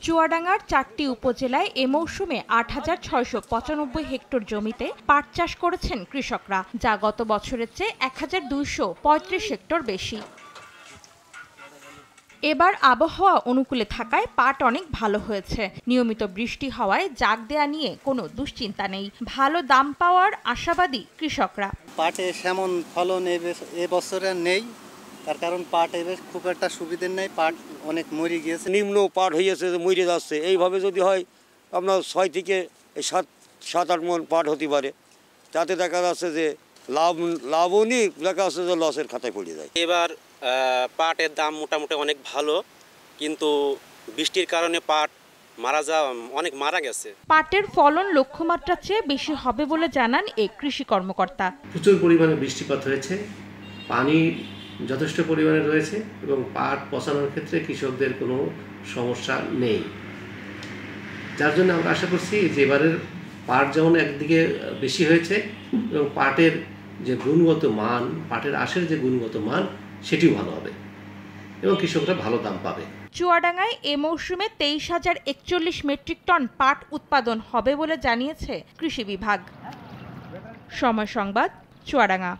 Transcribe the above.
চুয়াডাঙ্গার ৪টি উপজেলায় এ মৌসুমে ৮,৬৯৫ হেক্টর জমিতে পাট চাষ করেছেন কৃষকরা, যা গত বছরের চেয়ে ১,২৩৫ হেক্টর বেশি। এবার আবহাওয়া অনুকূলে থাকায় পাট অনেক ভালো হয়েছে। নিয়মিত বৃষ্টি হওয়ায় জাগ দেয়া নিয়ে কোনো দুশ্চিন্তা নেই। ভালো দাম পাওয়ার আশাবাদী কৃষকরা। পাটে সেমন ফলন এবছরে নেই, তার কারণ পাট এবার খুব একটা সুবিধে নেই, পাট অনেক মরে গিয়েছে, নিম্ন পাট হয়েছে, মরে যাচ্ছে। এইভাবে যদি হয় আপনার ৬ থেকে ৭-৮ মণ পাট হতে পারে, তাতে দেখা যাচ্ছে যে লাভও নেই, দেখা যাচ্ছে যে লসের খাতায় পড়ে যায়। এবার পাটের দাম মোটামুটি অনেক ভালো, কিন্তু বৃষ্টির কারণে পাট অনেক মারা গেছে। পাটের ফলন লক্ষ্যমাত্রার চেয়ে বেশি হবে বলে জানান এই কৃষি কর্মকর্তা। প্রচুর পরিমাণে বৃষ্টিপাত হয়েছে, পানি যথেষ্ট পরিমাণে রয়েছে এবং পাট পচানোর ক্ষেত্রে কৃষকদের কোনো সমস্যা নেই, যার জন্য আমরা আশা করছি যে এবারের পাট যেমন একদিকে বেশি হয়েছে এবং পাটের যে গুণগত মান, পাটের আঁশের যে গুণগত মান সেটিও ভালো হবে এবং কৃষকরা ভালো দাম পাবে। চুয়াডাঙ্গায় এ মৌসুমে ২৩,০৪১ মেট্রিক টন পাট উৎপাদন হবে বলে জানিয়েছে কৃষি বিভাগ। সময় সংবাদ, চুয়াডাঙ্গা।